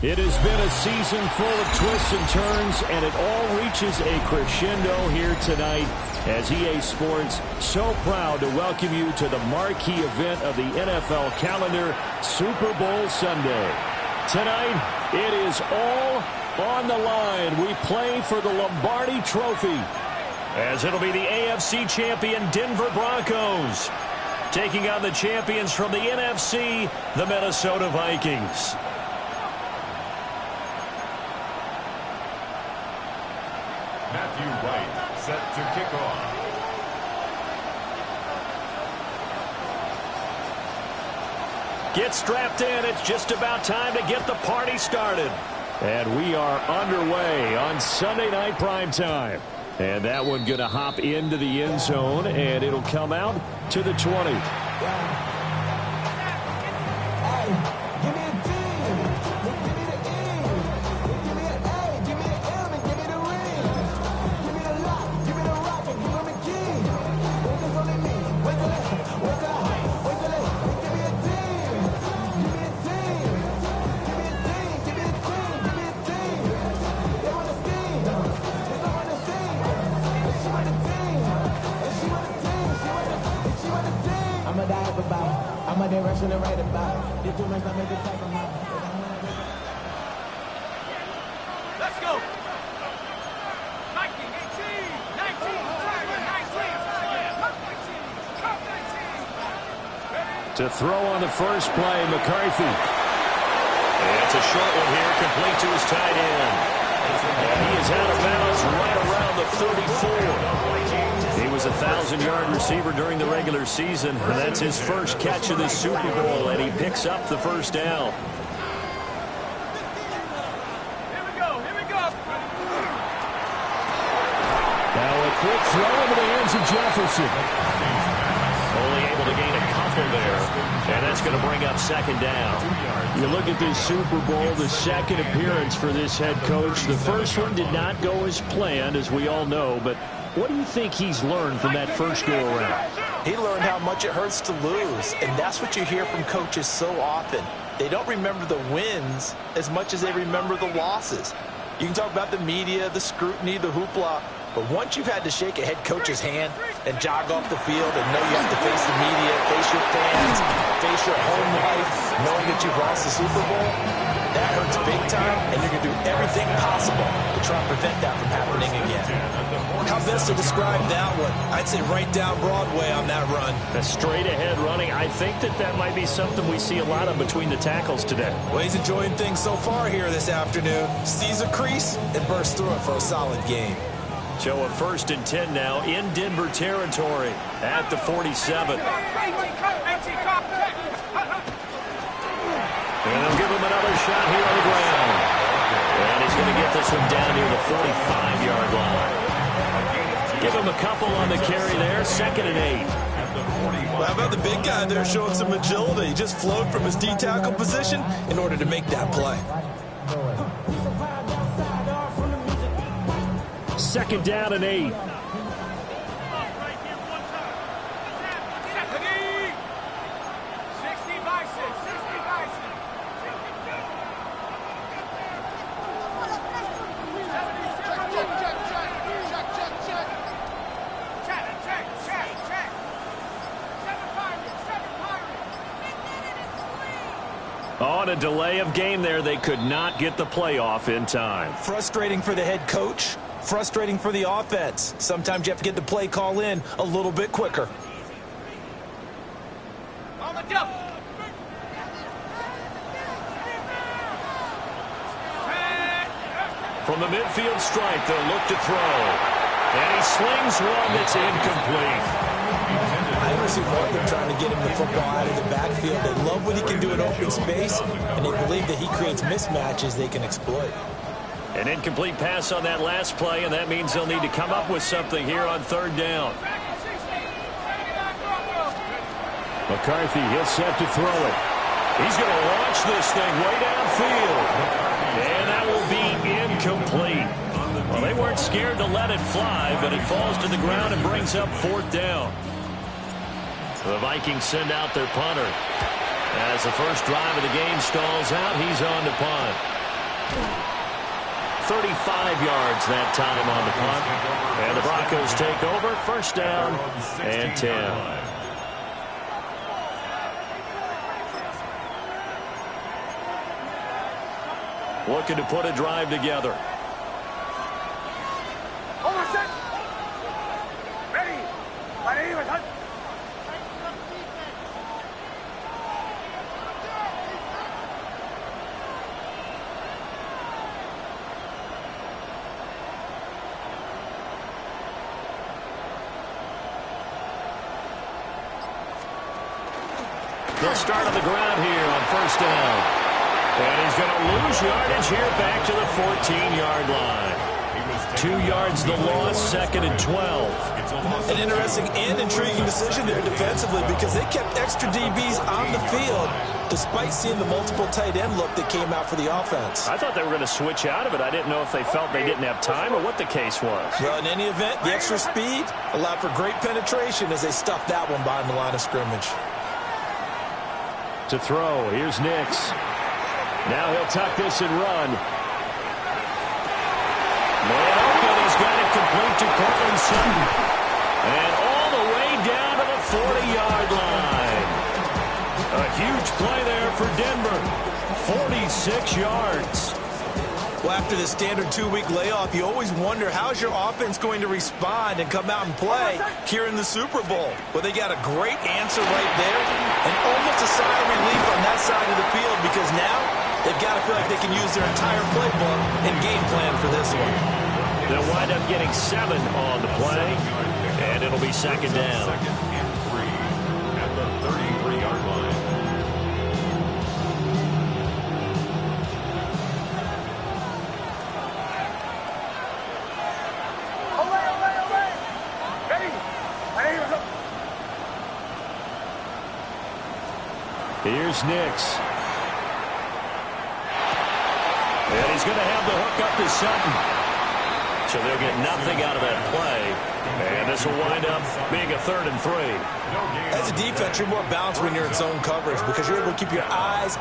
It has been a season full of twists and turns, and it all reaches a crescendo here tonight as EA Sports so proud to welcome you to the marquee event of the NFL calendar, Super Bowl Sunday. Tonight, it is all on the line. We play for the Lombardi Trophy, as it'll be the AFC champion Denver Broncos taking on the champions from the NFC, the Minnesota Vikings. Matthew Wright set to kick off. Get strapped in. It's just about time to get the party started. And we are underway on Sunday Night Primetime. And that one going to hop into the end zone, and it'll come out to the 20. Let's go. To throw on the first play, McCarthy. And it's a short one here, complete to his tight end. And he is out of bounds right around the 34. He was a 1,000-yard receiver during the regular season, and that's his first catch of this Super Bowl, and he picks up the first down. Now a quick throw into the hands of Jefferson. Only able to gain a couple there, and that's going to bring up second down. You look at this Super Bowl, the second appearance for this head coach. The first one did not go as planned, as we all know, but what do you think he's learned from that first go-around? He learned how much it hurts to lose, and that's what you hear from coaches so often. They don't remember the wins as much as they remember the losses. You can talk about the media, the scrutiny, the hoopla, but once you've had to shake a head coach's hand and jog off the field and know you have to face the media, face your fans, face your home life, knowing that you've lost the Super Bowl, that hurts big time, and you're going to do everything possible to try and prevent that from happening again. How best to describe that one? I'd say right down Broadway on that run. A straight-ahead running. I think that might be something we see a lot of between the tackles today. Well, he's enjoying things so far here this afternoon. Sees a crease and bursts through it for a solid game. So a 1st and 10 now in Denver territory at the 47. And they'll give him another shot here on the ground. And he's going to get this one down near the 45-yard line. Give him a couple on the carry there, 2nd and 8. Well, how about the big guy there showing some agility? He just flowed from his D-tackle position in order to make that play. 2nd down and 8. On a delay of game there, they could not get the playoff in time. Frustrating for the head coach. Frustrating for the offense. Sometimes you have to get the play call in a little bit quicker. On the double. From the midfield stripe, they'll look to throw. And he slings one that's incomplete. I never see more of them trying to get him the football out of the backfield. They love what he can do in open space, and they believe that he creates mismatches they can exploit. An incomplete pass on that last play, and that means they'll need to come up with something here on third down. McCarthy, he'll set to throw it. He's going to launch this thing way downfield. And that will be incomplete. Well, they weren't scared to let it fly, but it falls to the ground and brings up fourth down. The Vikings send out their punter. As the first drive of the game stalls out, he's on to punt. 35 yards that time on the punt. And the Broncos take over. First down and 10. Looking to put a drive together. They'll start on the ground here on first down. And he's going to lose yardage here back to the 14-yard line. 2 yards the loss, second and 12. An interesting and intriguing decision there defensively because they kept extra DBs on the field despite seeing the multiple tight end look that came out for the offense. I thought they were going to switch out of it. I didn't know if they felt they didn't have time or what the case was. Well, in any event, the extra speed allowed for great penetration as they stuffed that one behind the line of scrimmage. To throw, here's Nix. Now he'll tuck this and run. Man open, he's got it complete to Courtland Sutton. And all the way down to the 40-yard line. A huge play there for Denver. 46 yards. Well, after the standard 2-week layoff, you always wonder how's your offense going to respond and come out and play here in the Super Bowl. Well, they got a great answer right there and almost a sigh of relief on that side of the field because now they've got to feel like they can use their entire playbook and game plan for this one. They'll wind up getting 7 on the play, and it'll be second down. Second and 3 at the 33-yard line. Here's Nix. And he's going to have the hook up to Sutton. So they'll get nothing out of that play. And this will wind up being a 3rd and 3. As a defense, you're more balanced when you're in zone coverage because you're able to keep your eyes.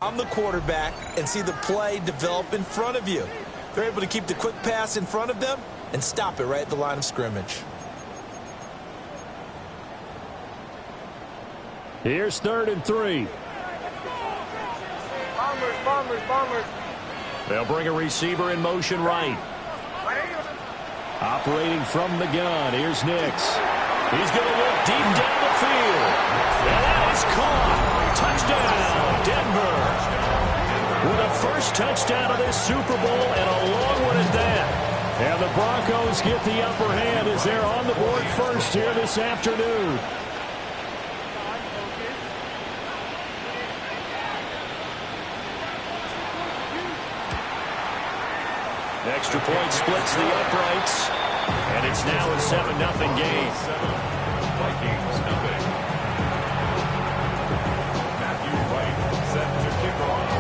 I'm the quarterback and see the play develop in front of you. They're able to keep the quick pass in front of them and stop it right at the line of scrimmage. Here's 3rd and 3. Bombers. They'll bring a receiver in motion right. Operating from the gun, here's Nix. He's going to look deep down the field. And that is caught. Touchdown, Denver. With a first touchdown of this Super Bowl and a long one at that. And the Broncos get the upper hand as they're on the board first here this afternoon. Extra point splits the uprights, and it's now a 7-0 game. Vikings nothing. Matthew Wright set to kick off.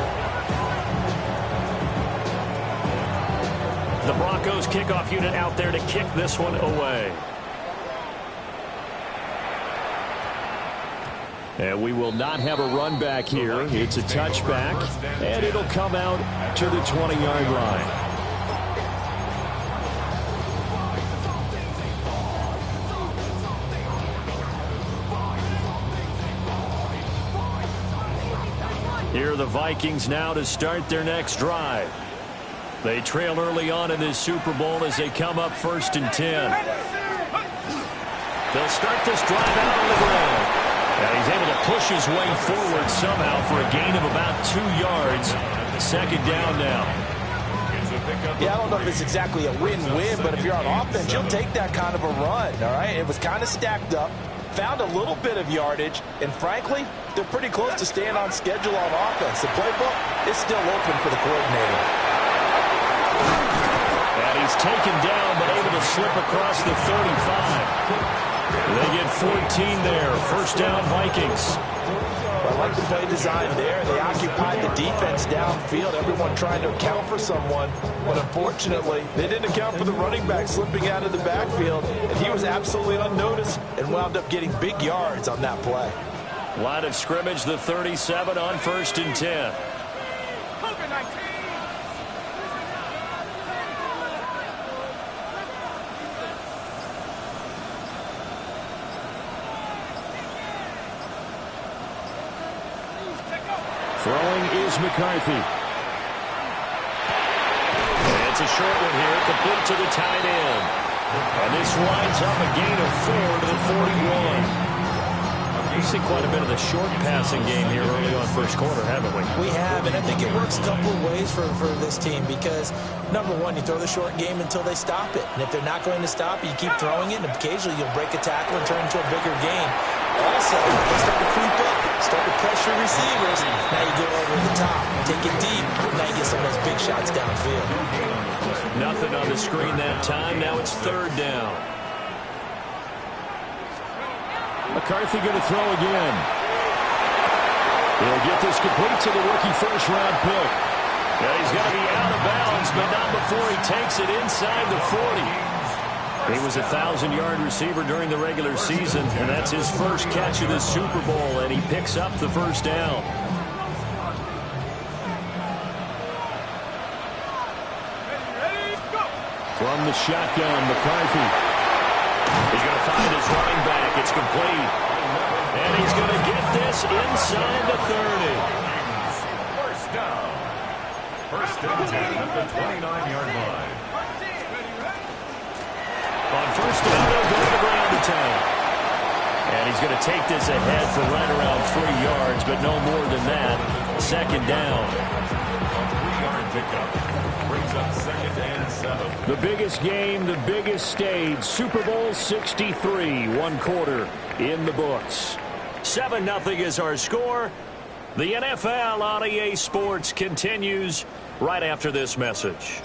kickoff unit out there to kick this one away. And we will not have a run back here. It's a touchback, and it'll come out to the 20-yard line. Here are the Vikings now to start their next drive. They trail early on in this Super Bowl as they come up 1st and 10. They'll start this drive out on the ground. And he's able to push his way forward somehow for a gain of about 2 yards. 2nd down now. Yeah, I don't know if it's exactly a win-win, but if you're on offense, you'll take that kind of a run, all right? It was kind of stacked up, found a little bit of yardage, and frankly, they're pretty close to staying on schedule on offense. The playbook is still open for the coordinator. And he's taken down, but able to slip across the 35. They get 14 there. 1st down, Vikings. I like the play design there. They occupied the defense downfield, everyone trying to account for someone. But unfortunately, they didn't account for the running back slipping out of the backfield. And he was absolutely unnoticed and wound up getting big yards on that play. Line of scrimmage, the 37 on 1st and 10. Throwing is McCarthy. It's a short one here, complete to the tight end. And this winds up a gain of 4 to the 41. We've seen quite a bit of the short passing game here early on 1st quarter, haven't we? We have, and I think it works a couple of ways for this team because, number one, you throw the short game until they stop it. And if they're not going to stop it, you keep throwing it, and occasionally you'll break a tackle and turn into a bigger gain. Also, they start to creep up, start to pressure receivers. Now you go over the top, take it deep. Now you get some of those big shots downfield. Nothing on the screen that time. Now it's 3rd down. McCarthy going to throw again. He'll get this complete to the rookie 1st-round pick. And he's going to be out of bounds, but not before he takes it inside the 40. He was a 1,000-yard receiver during the regular season, and that's his first catch of this Super Bowl, and he picks up the 1st down. From the shotgun, McCarthy. He's going to find his running back. It's complete. And he's going to get this inside the 30. 1st down. 1st and 10 at the 29-yard line. On 1st down, they'll go to the ground attack. And he's going to take this ahead for right around 3 yards, but no more than that. 2nd down. 3-yard pickup. Brings up 2nd and 7. The biggest game, the biggest stage, Super Bowl 63, 1 quarter in the books. 7-0 is our score. The NFL on EA Sports continues right after this message.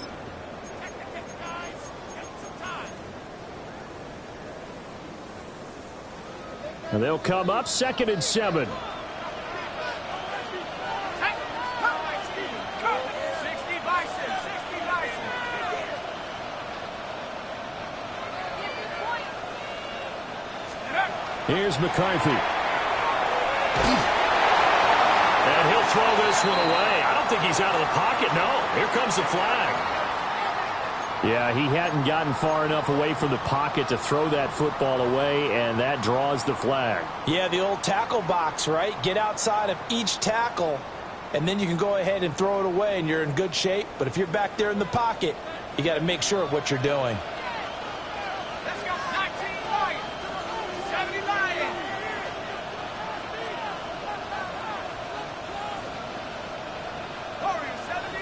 And they'll come up 2nd and 7. Here's McCarthy. And he'll throw this one away. I don't think he's out of the pocket. No, here comes the flag. Yeah, he hadn't gotten far enough away from the pocket to throw that football away, and that draws the flag. Yeah, the old tackle box, right? Get outside of each tackle, and then you can go ahead and throw it away, and you're in good shape. But if you're back there in the pocket, you got to make sure of what you're doing. Let's go. 19 Lions. 70 Lions. Warriors 70.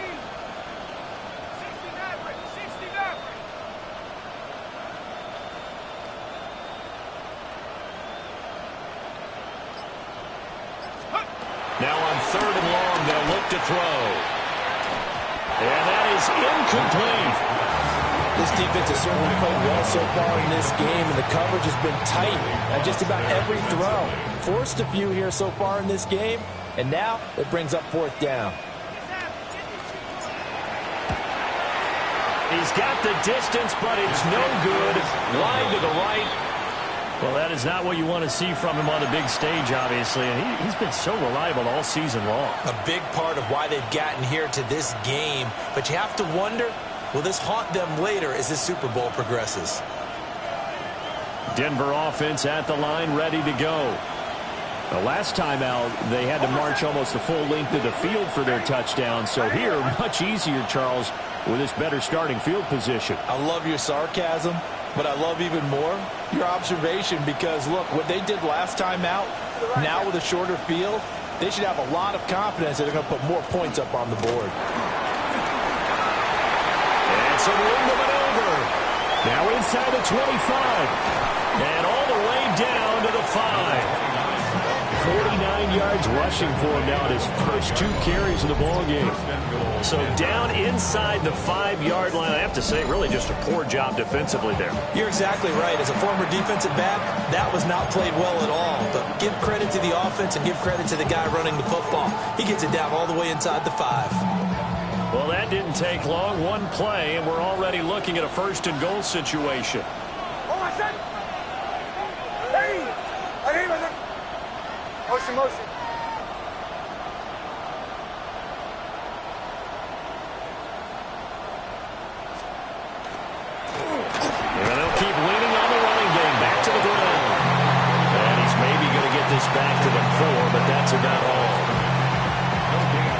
60 Maverick. 60 Maverick. Now on 3rd and long, they'll look to throw. And that is incomplete. This defense has certainly played well so far in this game, and the coverage has been tight at just about every throw. Forced a few here so far in this game, and now it brings up 4th down. He's got the distance, but it's no good. Wide to the right. Well, that is not what you want to see from him on the big stage, obviously. And he's been so reliable all season long. A big part of why they've gotten here to this game. But you have to wonder, will this haunt them later as this Super Bowl progresses? Denver offense at the line, ready to go. The last time out, they had to march almost the full length of the field for their touchdown. So here, much easier, Charles, with this better starting field position. I love your sarcasm, but I love even more your observation because, look, what they did last time out, now with a shorter field, they should have a lot of confidence that they're going to put more points up on the board. And some room to maneuver. Now inside the 25. And all the way down to the 5. 49 yards rushing for him now at his first 2 carries in the ballgame. So down inside the 5-yard line. I have to say, really just a poor job defensively there. You're exactly right. As a former defensive back, that was not played well at all. But give credit to the offense and give credit to the guy running the football. He gets it down all the way inside the 5. Well, that didn't take long. One play, and we're already looking at a 1st and goal situation. Motion. And they'll keep leaning on the running game. Back to the ground. And he's maybe going to get this back to the 4, but that's about all.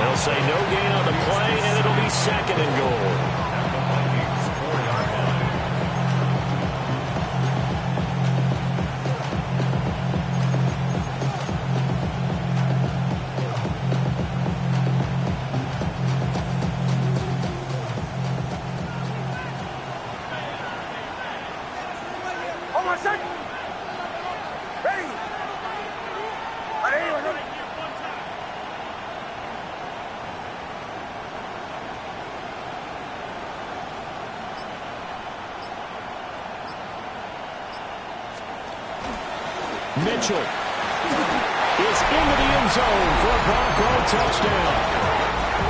They'll say no gain on the play, and it'll be 2nd and goal. Mitchell is into the end zone for a Bronco touchdown.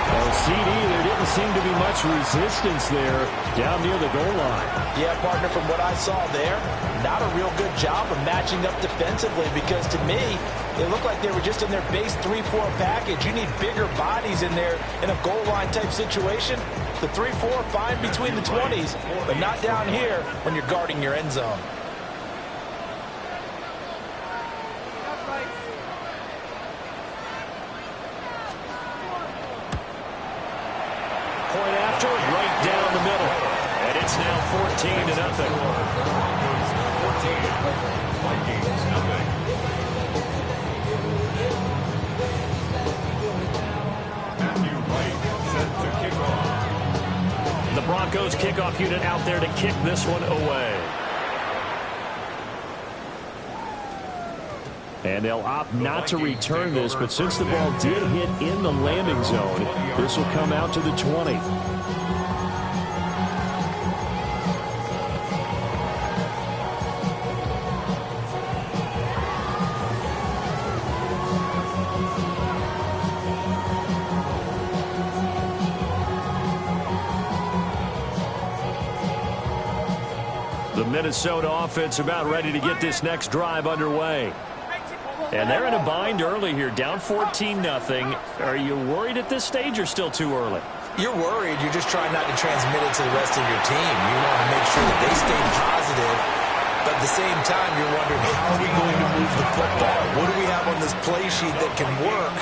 Oh, CD, there didn't seem to be much resistance there down near the goal line. Yeah, partner, from what I saw there, not a real good job of matching up defensively because to me, it looked like they were just in their base 3-4 package. You need bigger bodies in there in a goal line type situation. The 3-4, fine between the 20s, but not down here when you're guarding your end zone. Point after, right down the middle. And it's now 14-0. Matthew Wright set to kick off. The Broncos kickoff unit out there to kick this one away. And they'll opt not to return this, but since the ball did hit in the landing zone, this will come out to the 20. The Minnesota offense about ready to get this next drive underway. And they're in a bind early here, down 14-0. Are you worried at this stage or still too early? You're worried. You're just trying not to transmit it to the rest of your team. You want to make sure that they stay positive. But at the same time, you're wondering, how are we going to move the football? What do we have on this play sheet that can work?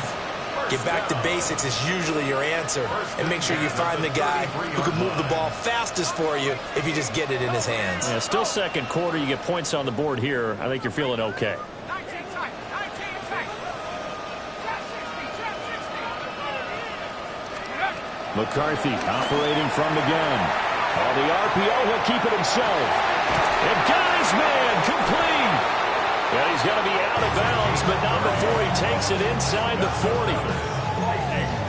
Get back to basics is usually your answer. And make sure you find the guy who can move the ball fastest for you if you just get it in his hands. Yeah, still second quarter. You get points on the board here. I think you're feeling okay. McCarthy operating from the gun. On the RPO, he'll keep it himself. And got his man complete. And he's going to be out of bounds, but not before he takes it inside the 40.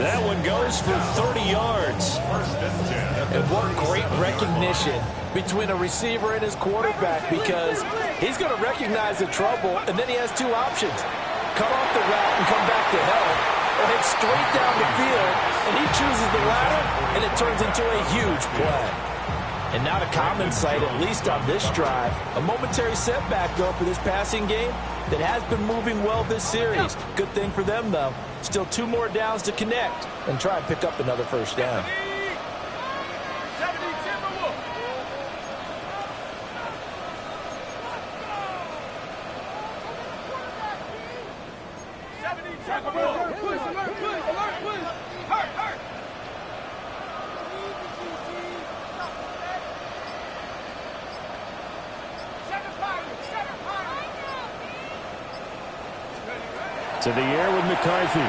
That one goes for 30 yards. And what great recognition between a receiver and his quarterback, because he's going to recognize the trouble, and then he has 2 options. Cut off the route and come back to help, or head straight down the field, and he chooses the latter, and it turns into a huge play. And not a common sight, at least on this drive. A momentary setback, though, for this passing game that has been moving well this series. Good thing for them, though. Still 2 more downs to connect and try and pick up another first down. To the air with McCarthy.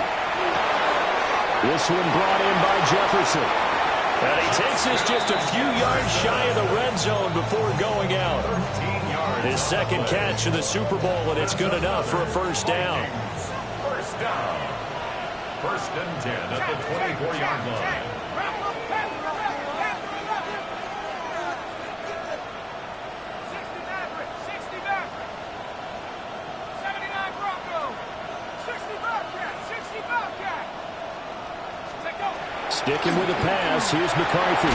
This one brought in by Jefferson. And he takes this just a few yards shy of the red zone before going out. His second catch of the Super Bowl, and it's good enough for a first down. First down. 1st and 10 at the 24-yard line. Sticking with the pass, here's McCarthy.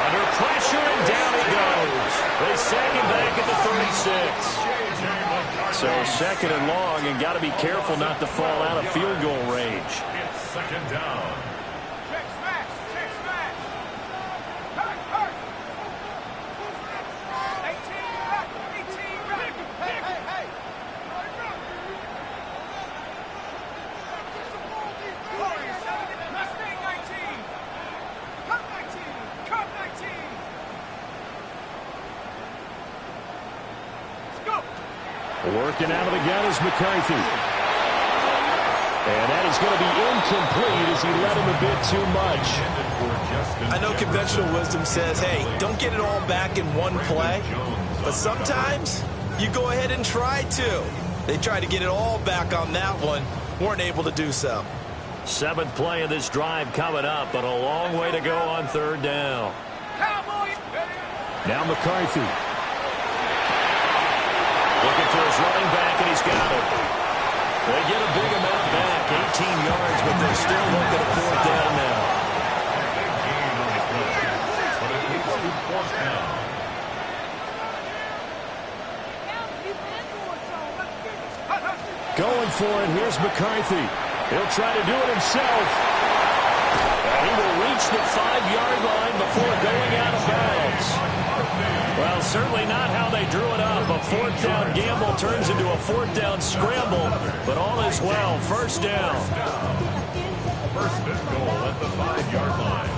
Under pressure, and down he goes. They sack him back at the 36. So 2nd and long, and got to be careful not to fall out of field goal range. It's 2nd down. Working out of the gun is McCarthy. And that is going to be incomplete as he led him a bit too much. I know conventional wisdom says, hey, don't get it all back in one play. But sometimes you go ahead and try to. They tried to get it all back on that one. Weren't able to do so. 7th play of this drive coming up, but a long way to go on 3rd down. Now McCarthy. Looking for his running back, and he's got it. They get a big amount back, 18 yards, but they're still looking at 4th down now. Big gain on the play, but it leads to 4th down. Going for it, here's McCarthy. He'll try to do it himself. And he will reach the 5-yard line before going out of bounds. Well, certainly not how they drew it up. A 4th down gamble turns into a 4th down scramble, but all is well. 1st down. 1st and goal at the 5-yard line.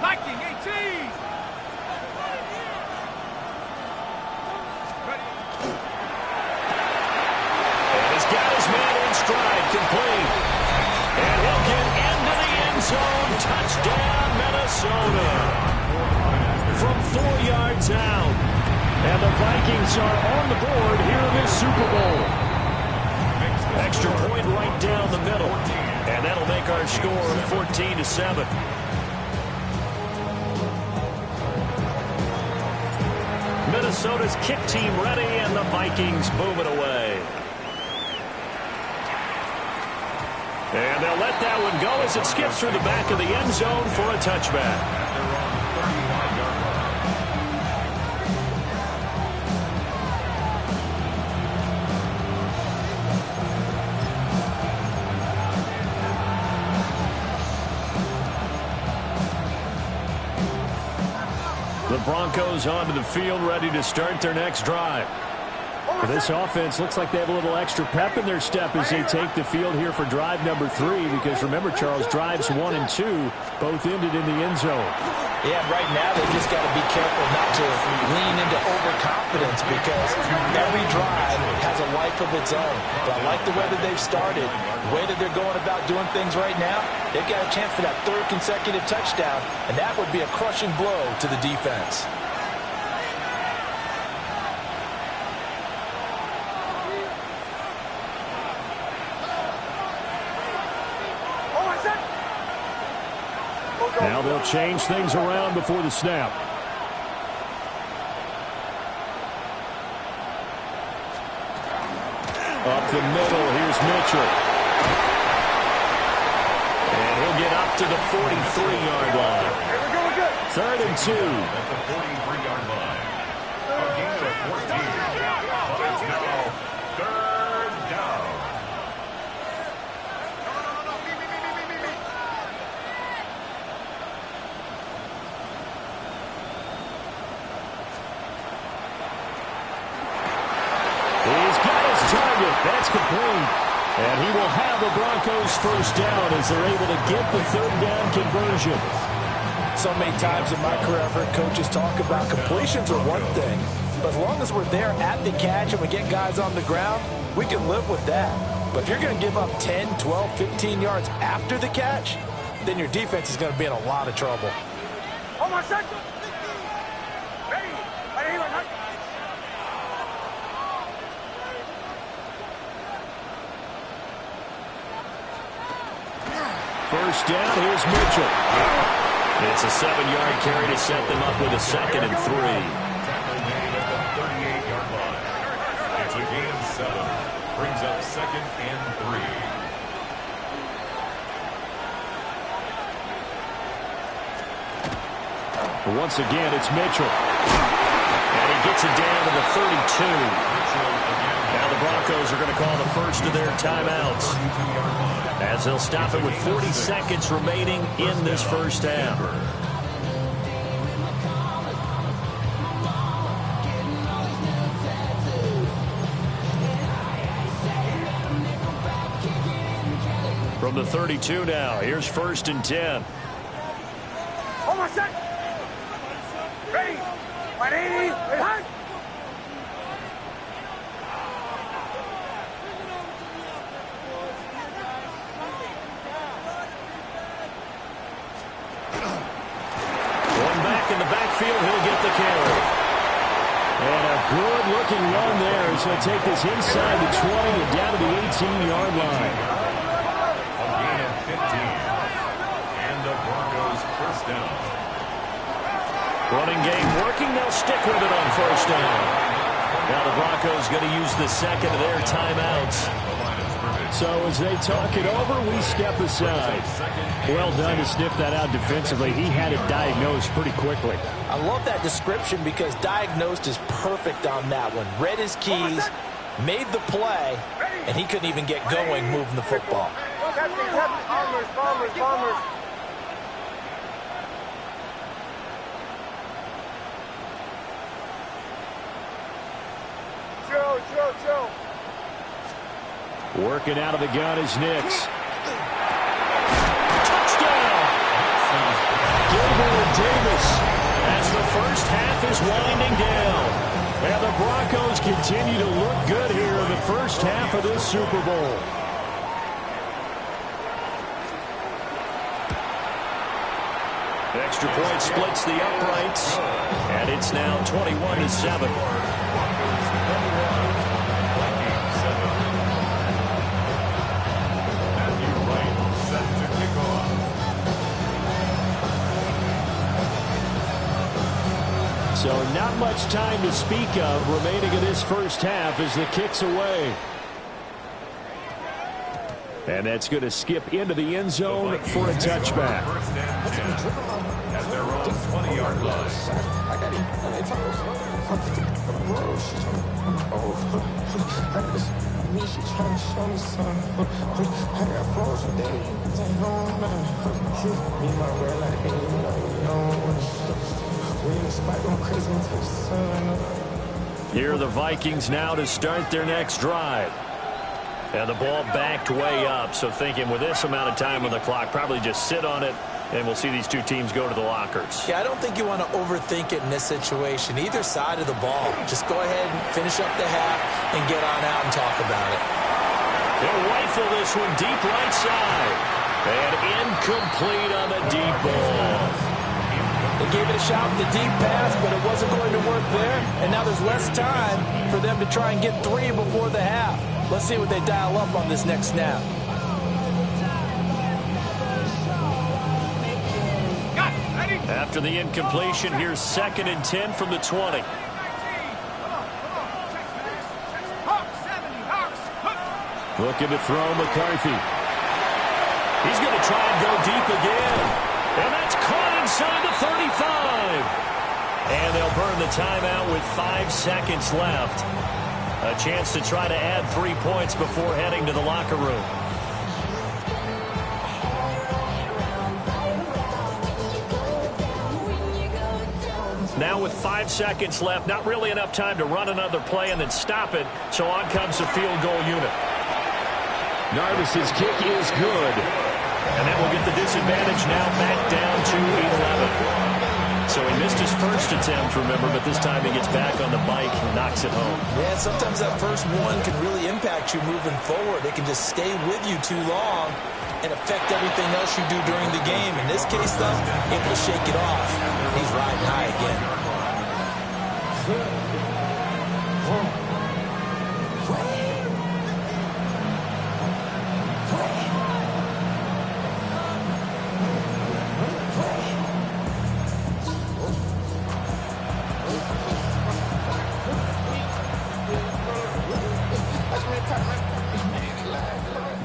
Viking 18. Got his man in stride, complete. And he'll get into the end zone. Touchdown, Minnesota. From 4 yards out. And the Vikings are on the board here in this Super Bowl. Extra point right down the middle. And that'll make our score 14-7. Minnesota's kick team ready, and the Vikings moving away. And they'll let that one go as it skips through the back of the end zone for a touchback. The Broncos onto the field, ready to start their next drive. This offense looks like they have a little extra pep in their step as they take the field here for drive number 3, because remember, Charles, drives 1 and 2 both ended in the end zone. Yeah, right now they just got to be careful not to lean into overconfidence, because every drive has a life of its own. But I like the way that they've started, the way that they're going about doing things right now. They've got a chance for that 3rd consecutive touchdown, and that would be a crushing blow to the defense. Now they'll change things around before the snap. Up the middle, here's Mitchell. And he'll get up to the 43-yard line. 3rd and 2. At the 43-yard line. A gain of 14. But it's now 3rd down. He's got his target. That's complete. And he will have the Broncos first down as they're able to get the 3rd down conversion. So many times in my career, I've heard coaches talk about completions are one thing, but as long as we're there at the catch and we get guys on the ground, we can live with that. But if you're going to give up 10, 12, 15 yards after the catch, then your defense is going to be in a lot of trouble. First down, here's Mitchell. It's a 7-yard carry to set them up with a 2nd and 3. Tackle made at the 38-yard line. It's a gain of 7. Brings up 2nd and 3. Once again, it's Mitchell. And he gets it down to the 32. Now the Broncos are going to call the first of their timeouts, as they'll stop it with 40 seconds remaining in this first half. From the 32 now, here's 1st and 10. Hold on a sec. Ready. 180. Hard. One back in the backfield, he'll get the carry. And a good-looking run there as he'll take this inside the 20 and down to the 18-yard line. A gain of 15. And the Broncos first down. Running game working. They'll stick with it on first down. Now the Broncos going to use the 2nd of their timeouts. So as they talk it over, we step aside. Well done to sniff that out defensively. He had it diagnosed pretty quickly. I love that description because diagnosed is perfect on that one. Read his keys, made the play, and he couldn't even get going moving the football. Bombers. Joe. Working out of the gun is Nix. Touchdown! Gabriel Davis as the first half is winding down. And the Broncos continue to look good here in the first half of this Super Bowl. Extra point splits the uprights, and it's now 21-7. So not much time to speak of remaining in this first half as the kick's away. And that's going to skip into the end zone for a touchback. First and 10 at their own 20-yard line. Here are the Vikings now to start their next drive. And the ball backed way up, so thinking with this amount of time on the clock, probably just sit on it, and we'll see these two teams go to the lockers. Yeah, I don't think you want to overthink it in this situation. Either side of the ball. Just go ahead and finish up the half and get on out and talk about it. They'll rifle this one deep right side. And incomplete on the deep ball. They gave it a shot with the deep pass, but it wasn't going to work there. And now there's less time for them to try and get 3 before the half. Let's see what they dial up on this next snap. After the incompletion, here's 2nd and 10 from the 20. Looking to throw McCarthy. He's going to try and go deep again. And that's caught inside the 35. And they'll burn the timeout with 5 seconds left. A chance to try to add 3 points before heading to the locker room. Now with 5 seconds left, not really enough time to run another play and then stop it. So on comes the field goal unit. Narvis's kick is good. And that will get the disadvantage now back down to 11. So he missed his first attempt, remember, but this time he gets back on the bike and knocks it home. Yeah, sometimes that first one can really impact you moving forward. It can just stay with you too long and affect everything else you do during the game. In this case, though, able to shake it off. He's riding high again.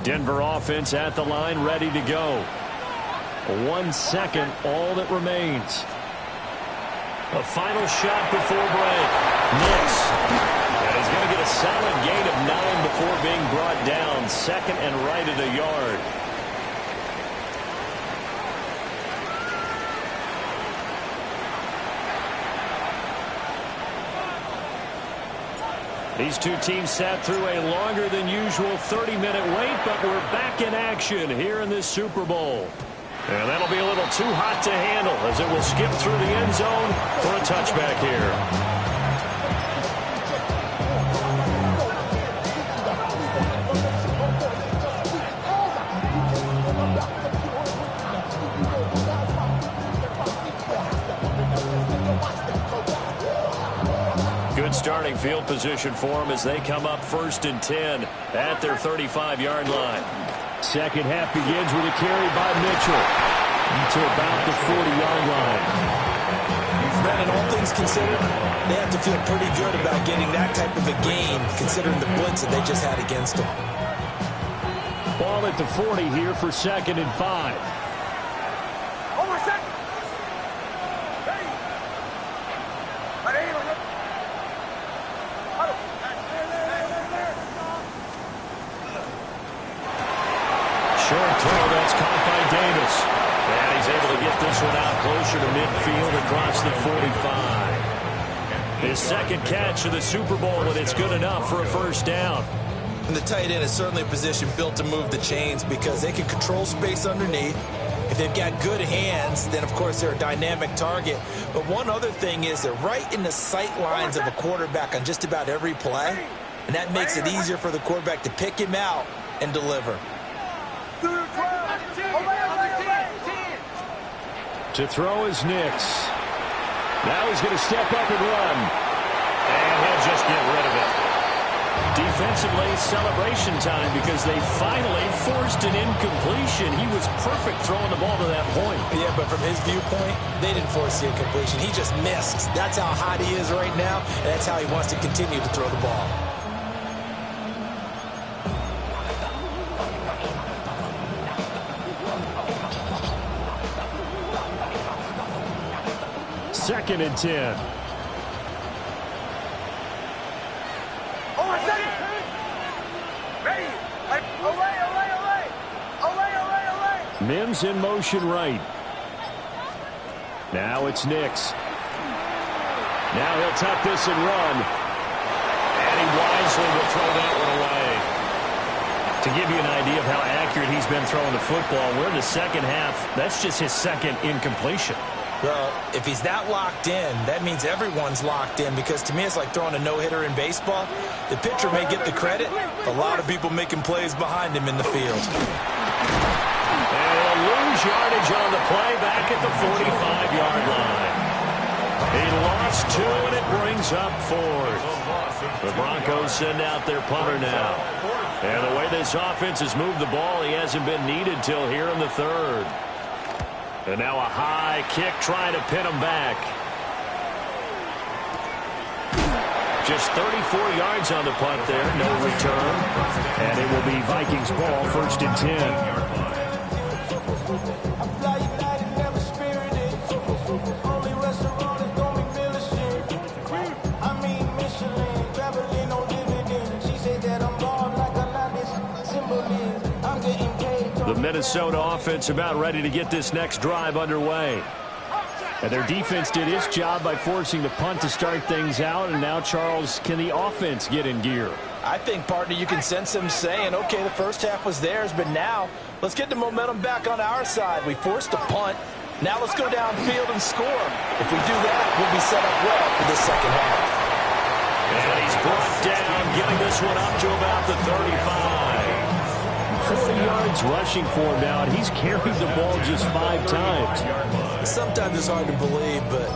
Denver offense at the line, ready to go. 1 second, all that remains. A final shot before break. Nix. And he's going to get a solid gain of 9 before being brought down. Second and right at a yard. These two teams sat through a longer than usual 30-minute wait, but we're back in action here in this Super Bowl. And that'll be a little too hot to handle as it will skip through the end zone for a touchback here. Good starting field position for them as they come up 1st and 10 at their 35-yard line. Second half begins with a carry by Mitchell to about the 40-yard line. Brandon, all things considered, they have to feel pretty good about getting that type of a gain considering the blitz that they just had against them. Ball at the 40 here for 2nd and 5. Closer to midfield across the 45. His second catch of the Super Bowl, and it's good enough for a first down. And the tight end is certainly a position built to move the chains because they can control space underneath. If they've got good hands, then, of course, they're a dynamic target. But one other thing is they're right in the sight lines of a quarterback on just about every play, and that makes it easier for the quarterback to pick him out and deliver. To throw is Nix. Now he's going to step up and run. And he'll just get rid of it. Defensively, celebration time because they finally forced an incompletion. He was perfect throwing the ball to that point. Yeah, but from his viewpoint, they didn't force the incompletion. He just missed. That's how hot he is right now, and that's how he wants to continue to throw the ball. Second and 10. Mims in motion right. Now it's Nix. Now he'll tuck this and run. And he wisely will throw that one away. To give you an idea of how accurate he's been throwing the football, we're in the second half. That's just his second incompletion. Well, if he's that locked in, that means everyone's locked in because to me it's like throwing a no-hitter in baseball. The pitcher may get the credit, a lot of people making plays behind him in the field. And he'll lose yardage on the play back at the 45-yard line. He lost 2 and it brings up 4th. The Broncos send out their punter now. And the way this offense has moved the ball, he hasn't been needed till here in the 3rd. And now a high kick trying to pin him back. Just 34 yards on the punt there. No return. And it will be Vikings ball, 1st and 10. The Minnesota offense about ready to get this next drive underway. And their defense did its job by forcing the punt to start things out. And now, Charles, can the offense get in gear? I think, partner, you can sense them saying, okay, the first half was theirs, but now let's get the momentum back on our side. We forced a punt. Now let's go downfield and score. If we do that, we'll be set up well for the second half. And he's brought down, giving this one up to about the 35. 40 yards rushing for him now, and he's carried the ball just 5 times. Sometimes it's hard to believe, but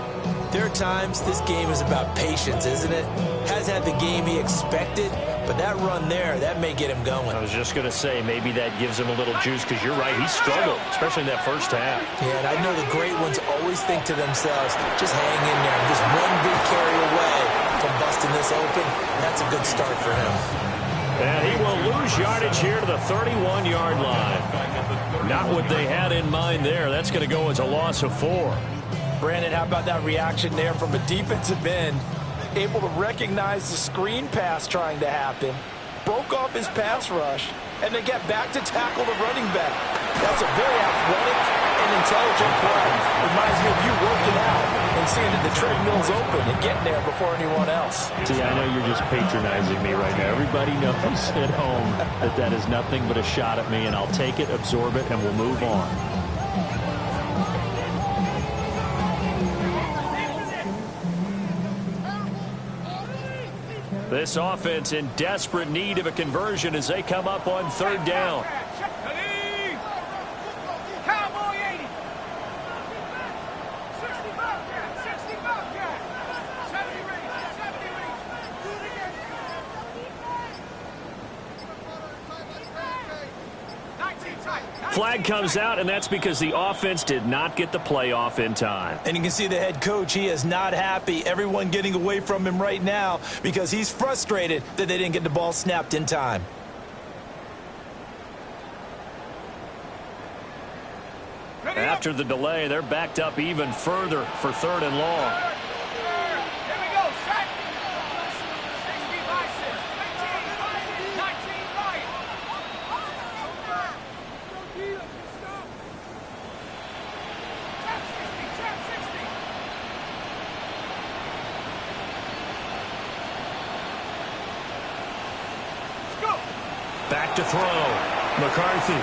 there are times this game is about patience, isn't it? Hasn't had the game he expected, but that run there, that may get him going. I was just going to say, maybe that gives him a little juice, because you're right, he struggled, especially in that first half. Yeah, and I know the great ones always think to themselves, just hang in there. Just one big carry away from busting this open. That's a good start for him. And he will lose yardage here to the 31-yard line. Not what they had in mind there. That's going to go as a loss of 4. Brandon, how about that reaction there from a defensive end? Able to recognize the screen pass trying to happen, broke off his pass rush, and then get back to tackle the running back. That's a very athletic and intelligent play. Reminds me of you working out and seeing that the treadmill's open and getting there before anyone else. See, I know you're just patronizing me right now. Everybody knows at home that that is nothing but a shot at me, and I'll take it, absorb it, and we'll move on. This offense in desperate need of a conversion as they come up on 3rd down. Flag comes out, and that's because the offense did not get the play off in time. And you can see the head coach, he is not happy. Everyone getting away from him right now because he's frustrated that they didn't get the ball snapped in time. After the delay, they're backed up even further for 3rd and long. Back to throw. McCarthy.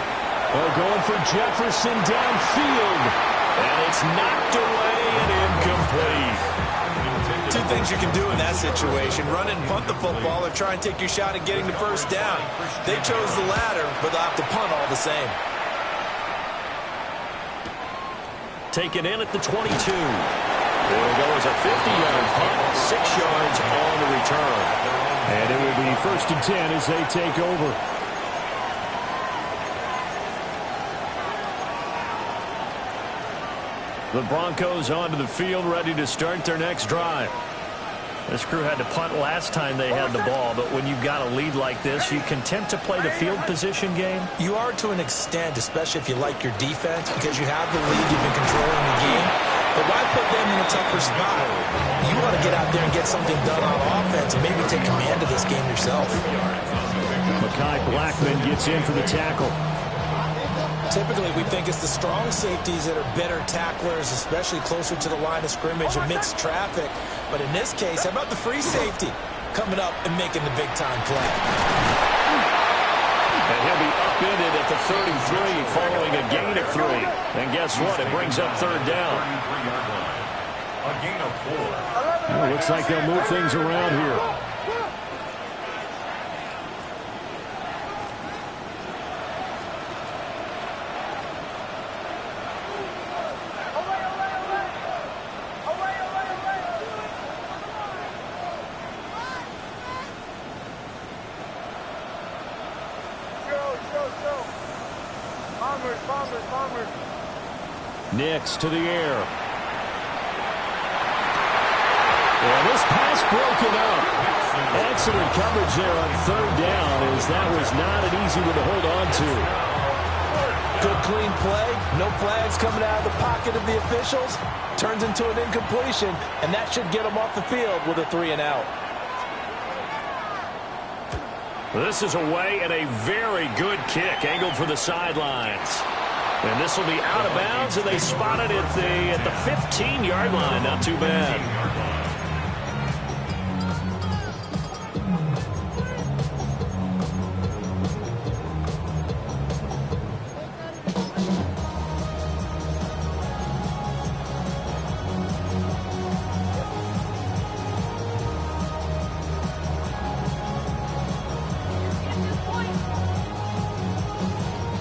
Going for Jefferson downfield. And it's knocked away and incomplete. 2 things you can do in that situation. Run and punt the football or try and take your shot at getting the first down. They chose the latter, but they'll have to punt all the same. Taken in at the 22. It'll go as a 50-yard punt, 6 yards on the return. And it will be 1st and 10 as they take over. The Broncos onto the field, ready to start their next drive. This crew had to punt last time they had the ball, but when you've got a lead like this, you content to play the field position game? You are to an extent, especially if you like your defense, because you have the lead, you've been controlling the game. But why put them in a tougher spot? You want to get out there and get something done on offense and maybe take command of this game yourself. Mekhi Blackmon gets in for the tackle. Typically, we think it's the strong safeties that are better tacklers, especially closer to the line of scrimmage amidst traffic. But in this case, how about the free safety coming up and making the big-time play? And he'll be upended at the 33 following a gain of 3. And guess what? It brings up 3rd down. A gain of 4. Well, looks like they'll move things around here. Nix to the air. And this pass broken up. Excellent coverage there on third down, as that was not an easy one to hold on to. Good clean play. No flags coming out of the pocket of the officials. Turns into an incompletion, and that should get them off the field with a 3-and-out. This is away and a very good kick, angled for the sidelines. And this will be out of bounds, and they spot it at the 15-yard line. Not too bad.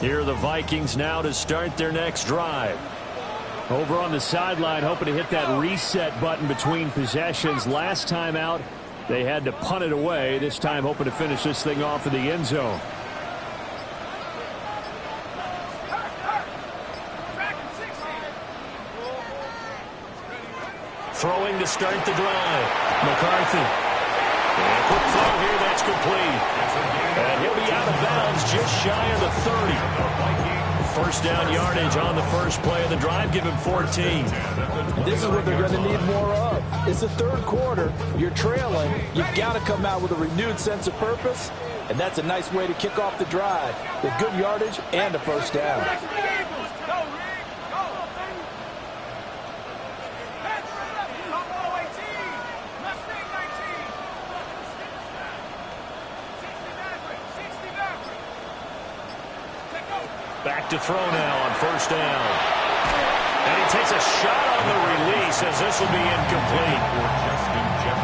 Here are the Vikings now to start their next drive. Over on the sideline, hoping to hit that reset button between possessions. Last time out, they had to punt it away. This time, hoping to finish this thing off in the end zone. Throwing to start the drive. McCarthy. And a quick throw here, that's complete. And he'll be out of bounds just shy of the 30. First down yardage on the first play of the drive. Give him 14. This is what they're going to need more of. It's the third quarter. You're trailing. You've got to come out with a renewed sense of purpose. And that's a nice way to kick off the drive with good yardage and a first down. Back to throw now on first down. And he takes a shot on the release as this will be incomplete.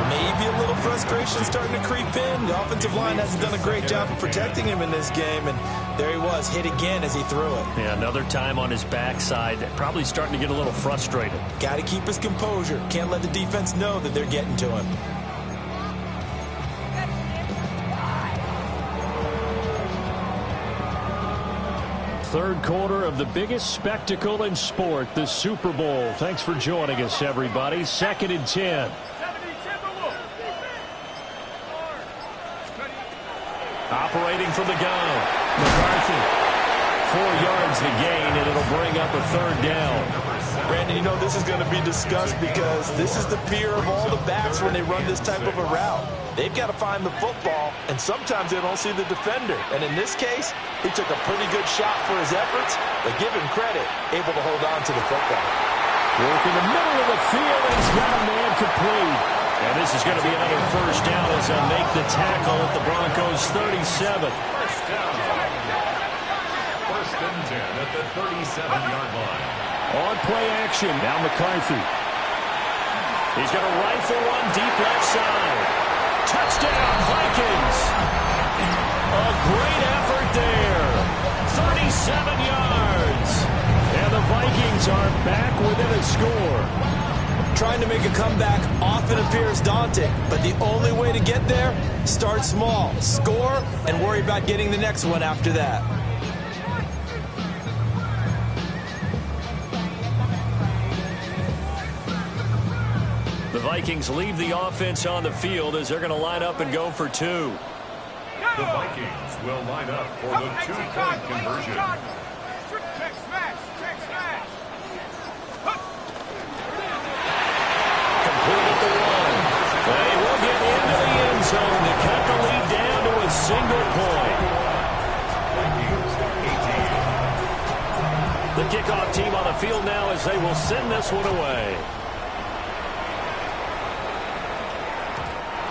Maybe a little frustration starting to creep in. The offensive line hasn't done a great job of protecting him in this game, and there he was, hit again as he threw it. Yeah, another time on his backside, probably starting to get a little frustrated. Got to keep his composure. Can't let the defense know that they're getting to him. Third quarter of the biggest spectacle in sport, the Super Bowl. Thanks for joining us, everybody. 2nd and 10. Operating from the gun. McCarthy. 4 yards the gain, and it'll bring up a third down. Brandon, you know this is going to be discussed because this is the fear of all the backs when they run this type of a route. They've got to find the football, and sometimes they don't see the defender. And in this case, he took a pretty good shot for his efforts, but give him credit, able to hold on to the football. Work in the middle of the field, and he's got a man complete. And this is going to be another first down as they'll make the tackle at the Broncos' 37. First down. First and 10 at the 37-yard line. On play action, now McCarthy. He's going to rifle one deep left side. Touchdown, Vikings. A great effort there. 37 yards. And the Vikings are back within a score. Trying to make a comeback often appears daunting, but the only way to get there, start small, score, and worry about getting the next one after that. The Vikings leave the offense on the field as they're going to line up and go for 2. The Vikings will line up for the 2-point conversion. Check smash. Check smash. Complete at the 1. They will get into the end zone to cut the lead down to a single point. The kickoff team on the field now as they will send this one away.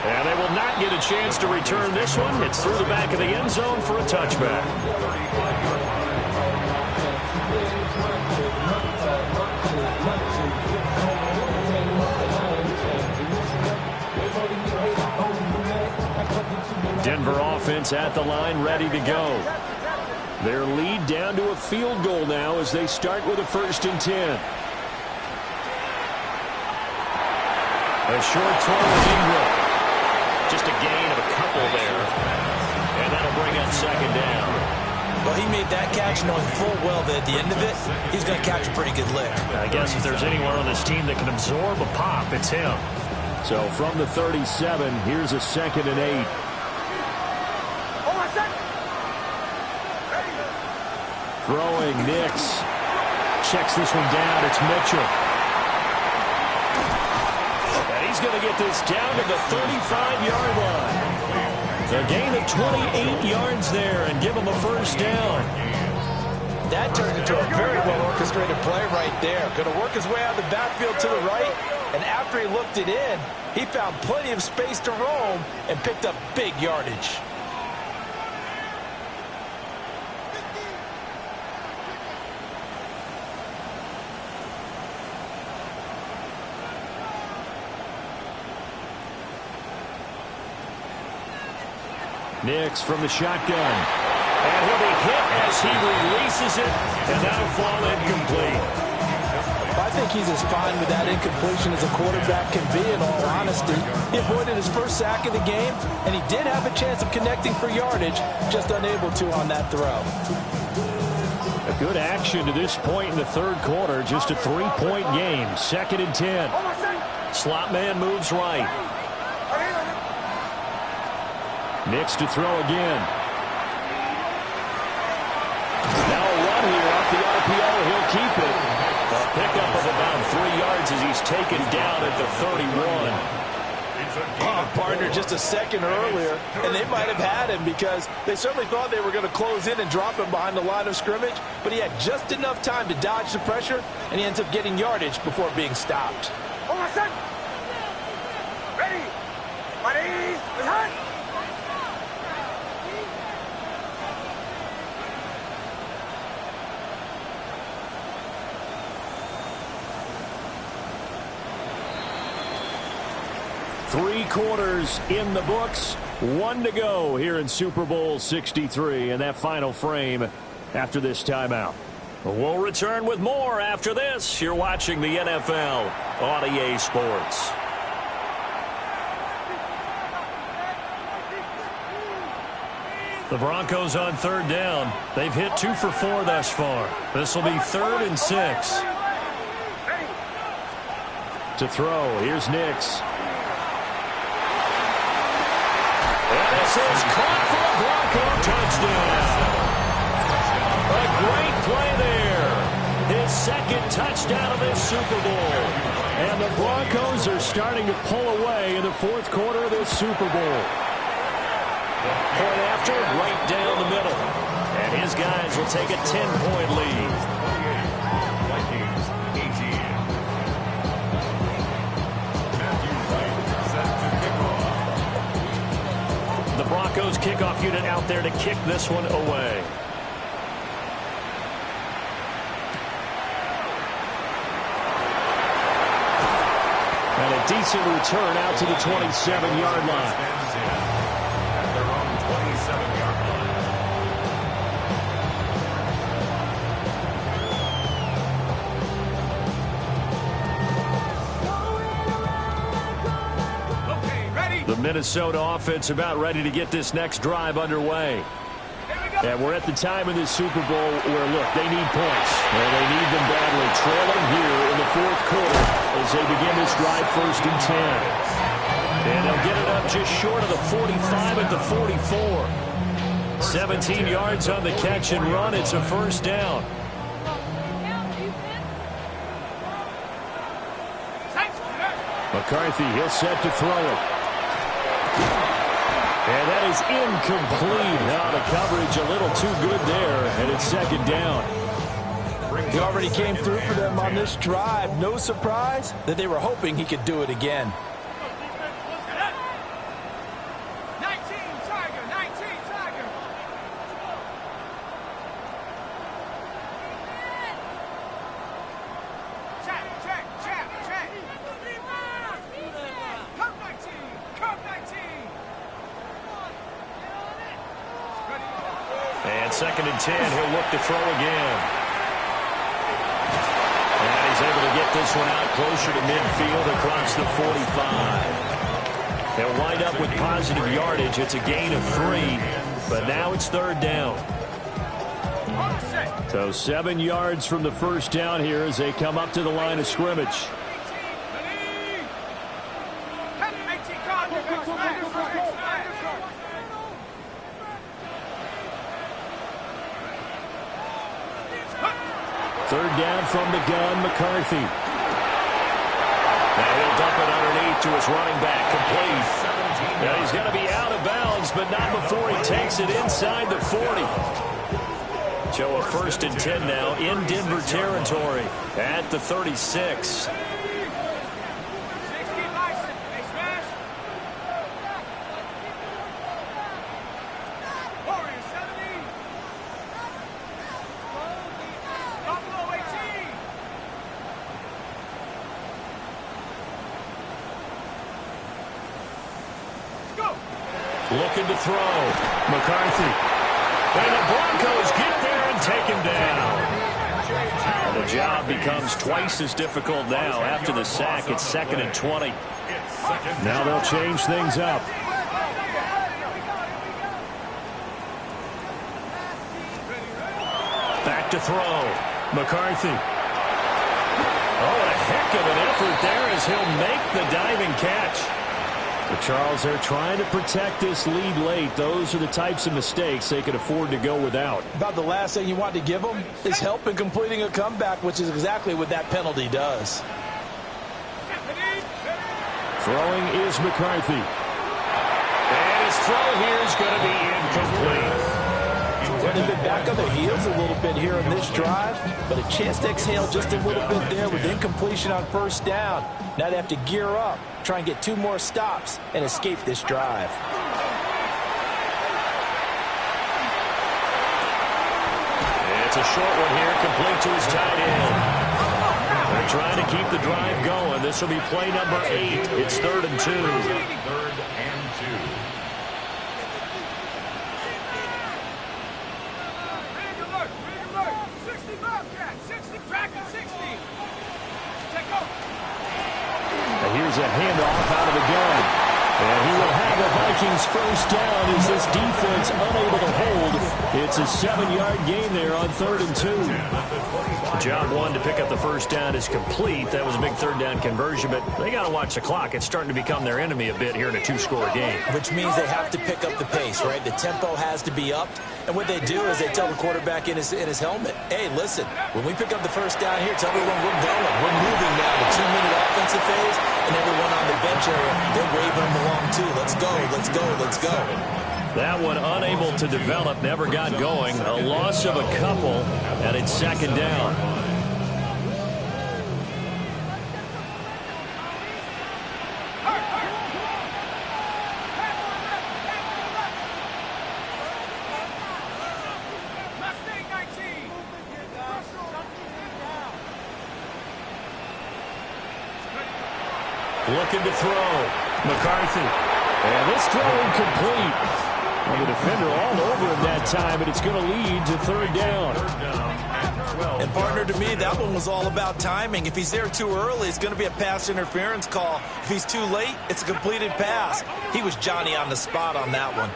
And they will not get a chance to return this one. It's through the back of the end zone for a touchback. Denver offense at the line, ready to go. Their lead down to a field goal now as they start with a 1st and 10. A short throw to Ingram. Just a gain of a couple there. And that'll bring up 2nd down. Well, he made that catch knowing full well that at the end of it, he's going to catch a pretty good lick. I guess if there's anyone on this team that can absorb a pop, it's him. So from the 37, here's a 2nd and 8. Throwing Nix. Checks this one down. It's Mitchell. And he's going to get this down to the 35-yard line. A gain of 28 yards there and give him a first down. That turned into a very well-orchestrated play right there. Going to work his way out of the backfield to the right, and after he looked it in, he found plenty of space to roam and picked up big yardage. Nix from the shotgun. And he'll be hit as he releases it, and that'll fall incomplete. I think he's as fine with that incompletion as a quarterback can be, in all honesty. He avoided his first sack of the game, and he did have a chance of connecting for yardage, just unable to on that throw. A good action to this point in the third quarter. Just a 3-point game. 2nd and 10. Slot man moves right. Nix to throw again. Now a run here off the RPO. He'll keep it. A pickup of about 3 yards as he's taken down at the 31. Partner just a second earlier, and they might have had him because they certainly thought they were going to close in and drop him behind the line of scrimmage, but he had just enough time to dodge the pressure, and he ends up getting yardage before being stopped. Ready. Ready. Behind. Three quarters in the books. 1 to go here in Super Bowl 63 in that final frame after this timeout. We'll return with more after this. You're watching the NFL on EA Sports. The Broncos on 3rd down. They've hit 2 for 4 thus far. This will be 3rd and 6. To throw, here's Nix. And this is caught for a Bronco touchdown. A great play there. His 2nd touchdown of this Super Bowl. And the Broncos are starting to pull away in the 4th quarter of this Super Bowl. Point after, right down the middle. And his guys will take a 10-point lead. Vikings 18. Matthew Wright set to kick off. The Broncos kickoff unit out there to kick this one away. And a decent return out to the 27-yard line. At their own 27-yard line. Okay, ready. The Minnesota offense about ready to get this next drive underway. And we're at the time in this Super Bowl where, look, they need points. And they need them badly. Trailing here in the 4th quarter as they begin this drive 1st and 10. And they'll get it up just short of the 45 at the 44. 17 yards on the catch and run. It's a first down. McCarthy, he'll set to throw it. And that is incomplete. Now the coverage a little too good there, and it's 2nd down. He already came through for them on this drive. No surprise that they were hoping he could do it again. 19 Tiger. 19 Tiger. Check. Come 19. Come 19. And 2nd and 10, he'll look to throw again. And he's able to get this one out closer to midfield across the 45. They'll wind up with positive yardage. It's a gain of 3, but now it's 3rd down. So 7 yards from the first down here as they come up to the line of scrimmage. Third down from the gun, McCarthy. And he'll dump it underneath to his running back, complete. Now he's going to be out of bounds, but not before he takes it inside the 40. So a 1st and 10 now in Denver territory at the 36. Looking to throw. McCarthy. And the Broncos get there and take him down. And the job becomes twice as difficult now after the sack. It's 2nd and 20. Now they'll change things up. Back to throw. McCarthy. Oh, a heck of an effort there as he'll make the diving catch. But Charles, they're trying to protect this lead late. Those are the types of mistakes they can afford to go without. About the last thing you want to give them is help in completing a comeback, which is exactly what that penalty does. Throwing is McCarthy. And his throw here is going to be incomplete. They've been back on their heels a little bit here on this drive, but a chance to exhale just a little bit there with incompletion on 1st down. Now they have to gear up, try and get 2 more stops, and escape this drive. It's a short one here, complete to his tight end. They're trying to keep the drive going. This will be play number 8. It's 3rd and 2. 3rd and 2. Here's a handoff out of the gun. And he will have the Vikings 1st down as this defense unable to hold. It's a 7-yard gain there on 3rd and 2. Job 1 to pick up the 1st down is complete. That was a big 3rd down conversion, but they got to watch the clock. It's starting to become their enemy a bit here in a 2-score game. Which means they have to pick up the pace, right? The tempo has to be upped. And what they do is they tell the quarterback in his helmet, hey, listen, when we pick up the 1st down here, tell everyone we're going. We're moving now. The 2-minute offensive phase, and everyone on the bench area, they're waving them along too. Let's go, let's go, let's go. That one unable to develop, never got going. A loss of a couple, and it's 2nd down. Looking to throw. McCarthy. And this throw incomplete. And the defender all over him that time, but it's going to lead to 3rd down. And partner, to me, that one was all about timing. If he's there too early, it's going to be a pass interference call. If he's too late, it's a completed pass. He was Johnny on the spot on that one.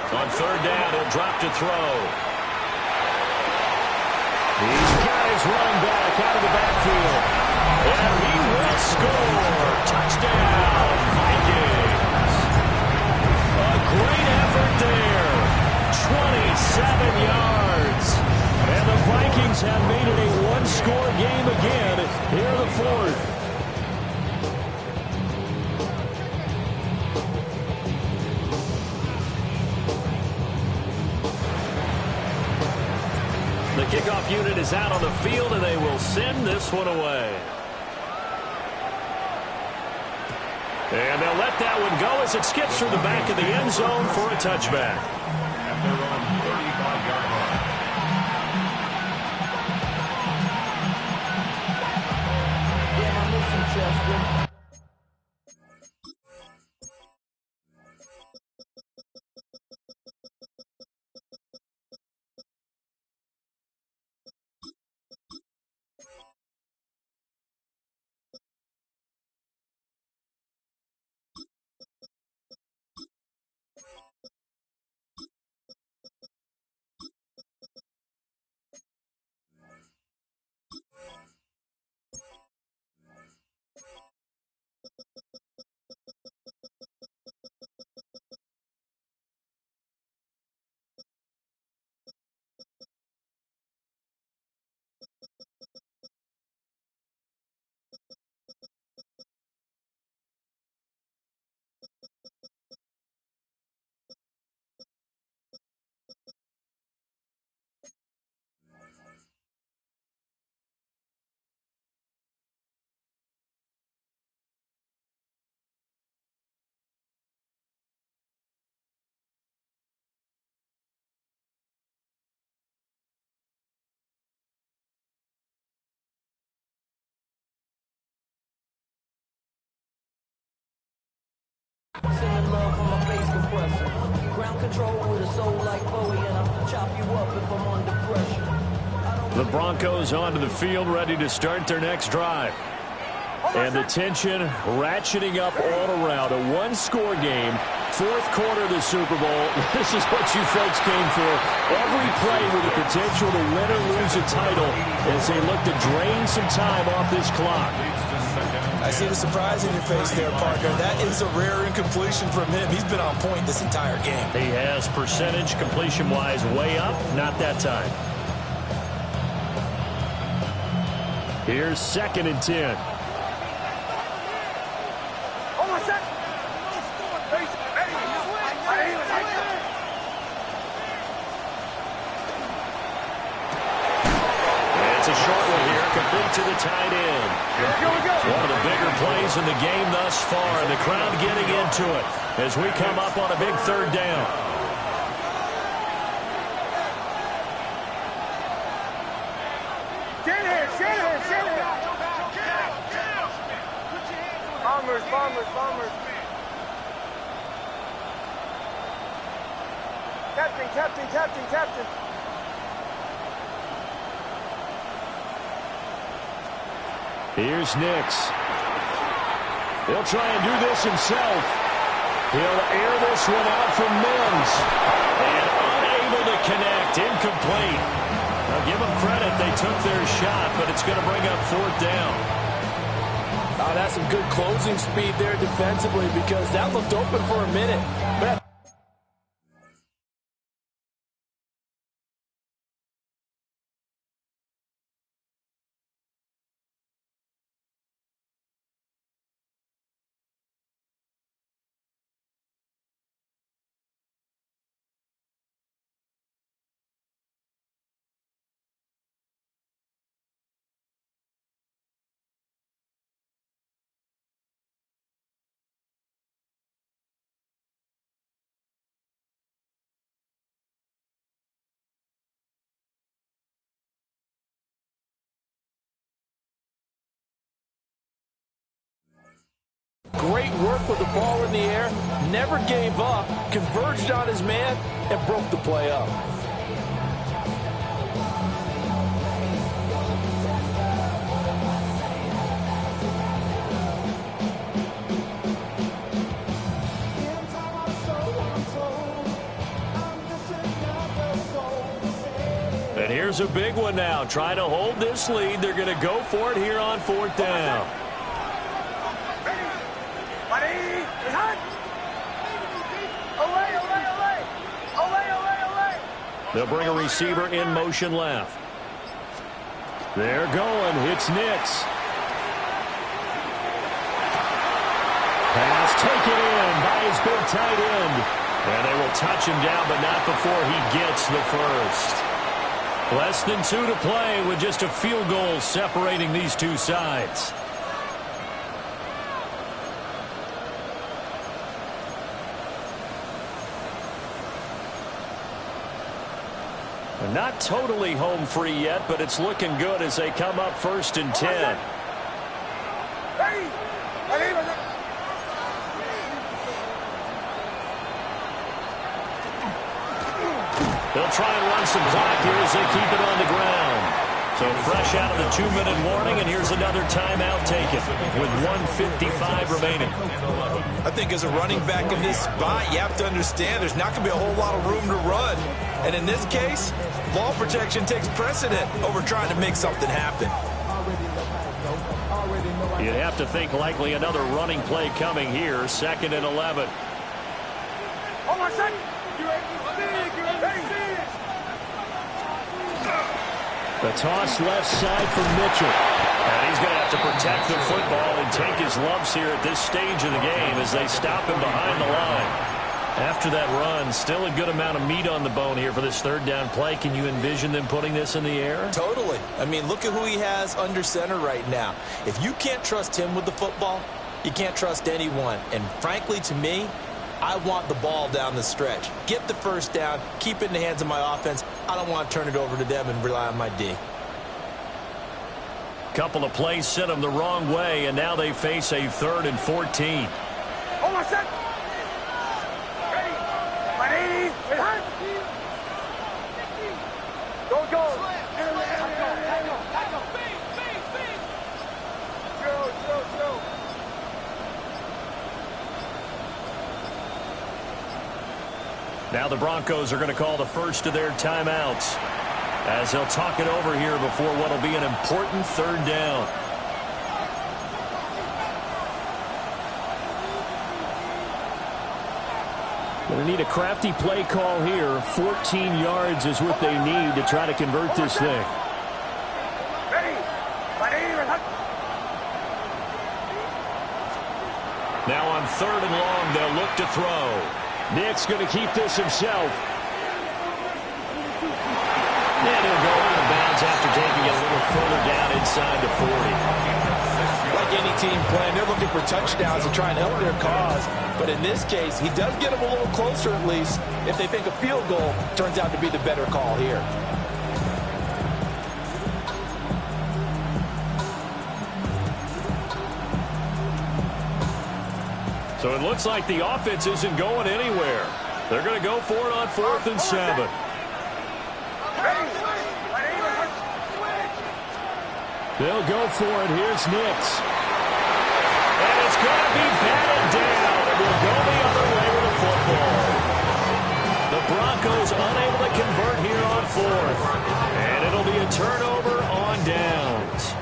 On 3rd down, he'll drop to throw. These guys running back out of the backfield. And he will score. Touchdown, Vikings. A great effort there. 27 yards. And the Vikings have made it a 1-score game again here in the 4th. The kickoff unit is out on the field, and they will send this one away. And they'll let that one go as it skips through the back of the end zone for a touchback. At their own 35-yard line. Yeah, I'm missing Chester. Sending love from my face compressor. Ground control with a soul like Bowie, and I'll chop you up if I'm under pressure. The Broncos onto the field, ready to start their next drive. And the tension ratcheting up all around. A one-score game, fourth quarter of the Super Bowl. This is what you folks came for. Every play with the potential to win or lose a title as they look to drain some time off this clock. I see the surprise in your face there, partner. That is a rare incompletion from him. He's been on point this entire game. He has percentage completion-wise way up. Not that time. Here's 2nd and 10. It's a short one here, complete to the tight end. One of the bigger plays in the game thus far, and the crowd getting into it as we come up on a big 3rd down. Bombers. Captain. Here's Nix. He'll try and do this himself. He'll air this one out for Mims. And unable to connect. Incomplete. Now give them credit. They took their shot, but it's going to bring up 4th down. Oh, that's some good closing speed there defensively because that looked open for a minute. But great work with the ball in the air, never gave up, converged on his man, and broke the play up. And here's a big one now. Trying to hold this lead. They're going to go for it here on 4th down. They'll bring a receiver in motion left. They're going. It's Nix. Pass taken in by his big tight end. And they will touch him down, but not before he gets the first. Less than 2 to play with just a field goal separating these two sides. Not totally home free yet, but it's looking good as they come up 1st and 10. They'll try and run some clock here as they keep it on the ground. So fresh out of the 2-minute warning, and here's another timeout taken with 1:55 remaining. I think as a running back in this spot, you have to understand there's not going to be a whole lot of room to run. And in this case, ball protection takes precedent over trying to make something happen. You'd have to think likely another running play coming here, 2nd and 11. Hold on a second. The toss left side for Mitchell. And he's going to have to protect the football and take his lumps here at this stage of the game as they stop him behind the line. After that run, still a good amount of meat on the bone here for this 3rd down play. Can you envision them putting this in the air? Totally. I mean, look at who he has under center right now. If you can't trust him with the football, you can't trust anyone. And frankly, to me, I want the ball down the stretch. Get the 1st down, keep it in the hands of my offense. I don't want to turn it over to them and rely on my D. Couple of plays sent them the wrong way, and now they face a 3rd and 14. Hold on a second. Now the Broncos are going to call the first of their timeouts as they'll talk it over here before what will be an important third down. Going to need a crafty play call here. 14 yards is what they need to try to convert this thing. Now on third and long, they'll look to throw. Nick's going to keep this himself. And he'll go out of bounds after taking it a little further down inside the 40. Like any team playing, they're looking for touchdowns to try and help their cause. But in this case, he does get them a little closer at least if they think a field goal turns out to be the better call here. So it looks like the offense isn't going anywhere. They're going to go for it on 4th and 7. They'll go for it. Here's Nix. And it's going to be batted down. It will go the other way with the football. The Broncos unable to convert here on 4th. And it'll be a turnover on downs.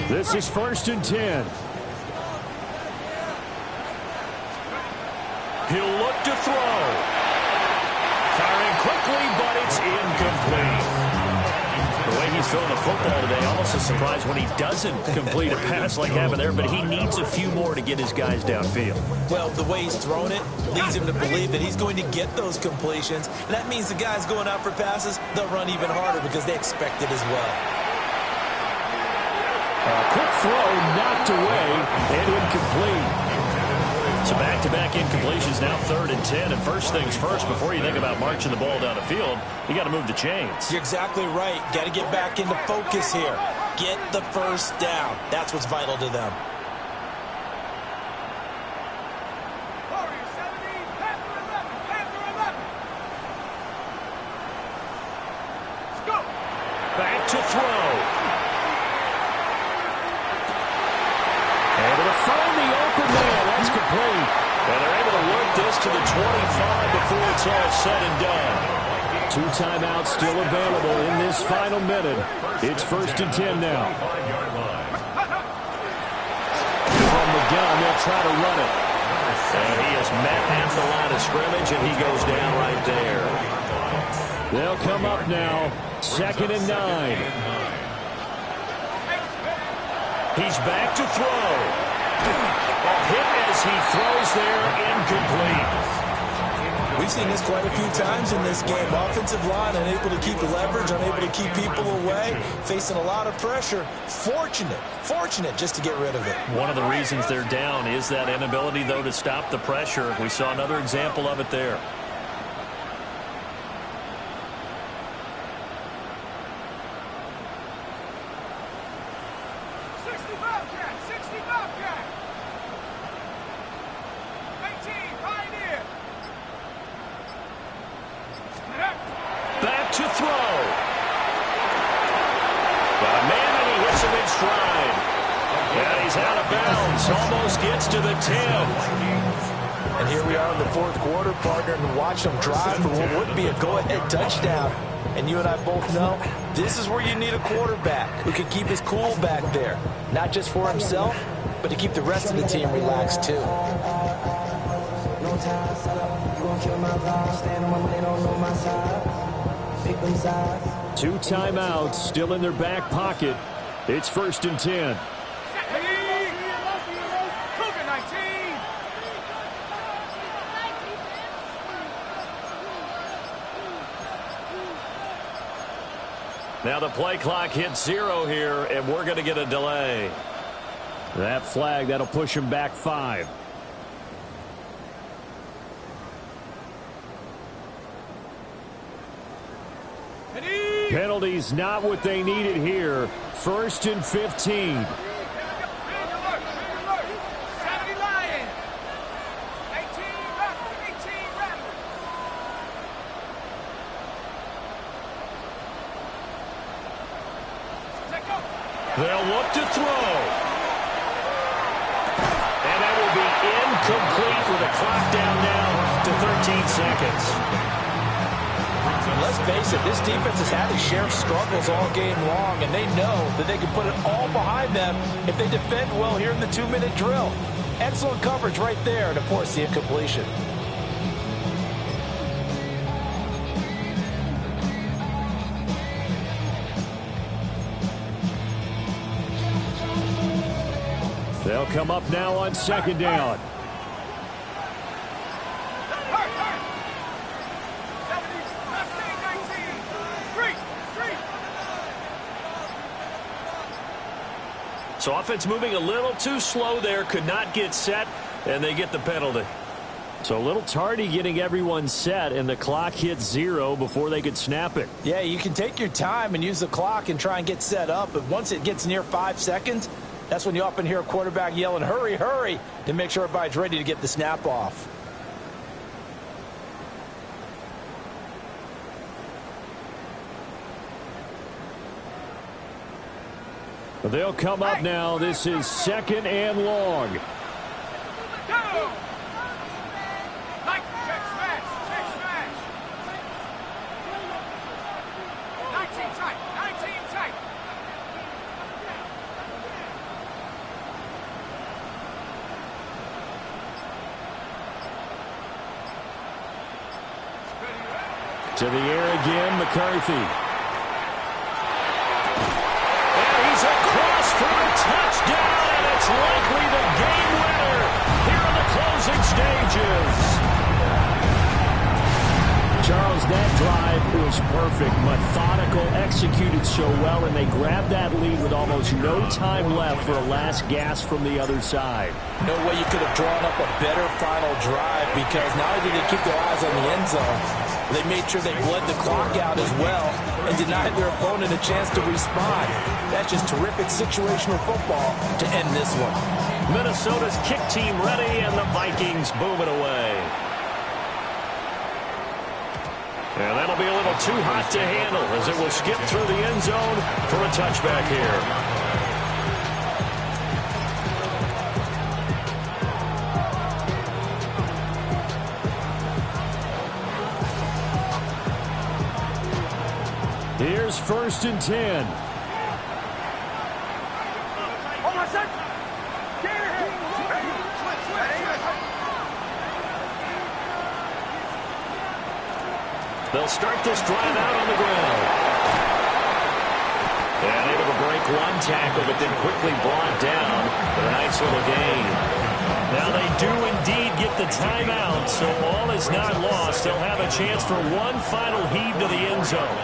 This is 1st and 10. He'll look to throw. Firing quickly, but it's incomplete. The way he's throwing the football today, almost a surprise when he doesn't complete a pass like having there, but he needs a few more to get his guys downfield. Well, the way he's thrown it leads him to believe that he's going to get those completions. And that means the guys going out for passes, they'll run even harder because they expect it as well. A quick throw knocked away and incomplete. So back-to-back incompletions, now 3rd and 10. And first things first, before you think about marching the ball down the field, you got to move the chains. You're exactly right. Got to get back into focus here. Get the first down. That's what's vital to them. Back to throw. Able to find the open man. That's complete. And they're able to work this to the 25 before it's all said and done. 2 timeouts still available in this final minute. It's 1st and 10 now. From the gun, they'll try to run it. And he is met at the line of scrimmage, and he goes down right there. They'll come up now. 2nd and 9. He's back to throw. A hit as he throws there, incomplete. We've seen this quite a few times in this game. Offensive line unable to keep leverage, unable to keep people away, facing a lot of pressure. Fortunate just to get rid of it. One of the reasons they're down is that inability, though, to stop the pressure. We saw another example of it there. Back to throw. Got a man, and he hits him in stride. And he's out of bounds. Almost gets to the 10. And here we are in the 4th quarter, partner, and watch them drive for what would be a go-ahead touchdown. And you and I both know this is where you need a quarterback who can keep his cool back there. Not just for himself, but to keep the rest of the team relaxed too. Two timeouts still in their back pocket. It's 1st and 10. Now the play clock hits 0 here, and we're going to get a delay. That flag, that'll push him back 5. Penalties not what they needed here. 1st and 15. They'll look to throw. And that will be incomplete with the clock down now to 13 seconds. And let's face it, this defense has had its share of struggles all game long, and they know that they can put it all behind them if they defend well here in the 2-minute drill. Excellent coverage right there, and of course the incompletion. They'll come up now on second down. So offense moving a little too slow there, could not get set, and they get the penalty. So a little tardy getting everyone set, and the clock hits 0 before they could snap it. Yeah, you can take your time and use the clock and try and get set up, but once it gets near 5 seconds, that's when you often hear a quarterback yelling, hurry, hurry, to make sure everybody's ready to get the snap off. They'll come up now. This is second and long. To the air again, McCarthy. And he's across for a touchdown, and it's likely the game winner here in the closing stages. Charles, that drive was perfect, methodical, executed so well, and they grabbed that lead with almost no time left for a last gasp from the other side. No way you could have drawn up a better final drive, because not only did they keep their eyes on the end zone, they made sure they bled the clock out as well and denied their opponent a chance to respond. That's just terrific situational football to end this one. Minnesota's kick team ready, and the Vikings boom it away. And that'll be a little too hot to handle as it will skip through the end zone for a touchback here. Here's 1st and 10. Hold on a sec. Get it. They'll start this drive out on the ground. And able to break one tackle, but then quickly brought down with a nice little gain. Now they do indeed get the timeout, so all is not lost. They'll have a chance for one final heave to the end zone.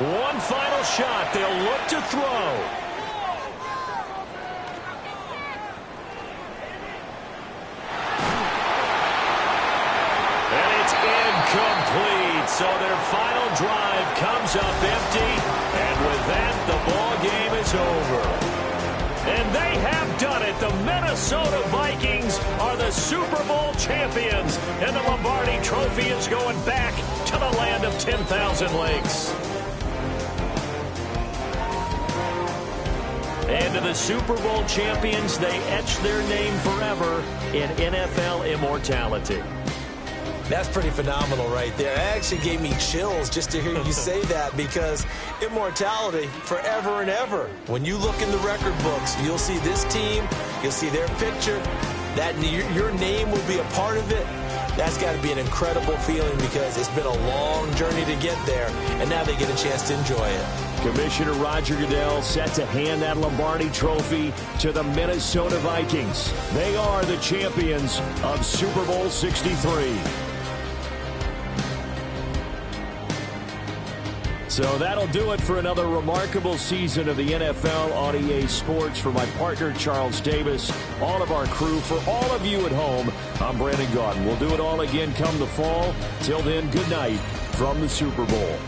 One final shot. They'll look to throw. And it's incomplete. So their final drive comes up empty. And with that, the ball game is over. And they have done it. The Minnesota Vikings are the Super Bowl champions. And the Lombardi Trophy is going back to the land of 10,000 lakes. And to the Super Bowl champions, they etch their name forever in NFL immortality. That's pretty phenomenal right there. It actually gave me chills just to hear you say that, because immortality forever and ever. When you look in the record books, you'll see this team, you'll see their picture, that your name will be a part of it. That's got to be an incredible feeling, because it's been a long journey to get there, and now they get a chance to enjoy it. Commissioner Roger Goodell set to hand that Lombardi Trophy to the Minnesota Vikings. They are the champions of Super Bowl 63. So that'll do it for another remarkable season of the NFL on EA Sports. For my partner, Charles Davis, all of our crew, for all of you at home, I'm Brandon Gaudin. We'll do it all again come the fall. Till then, good night from the Super Bowl.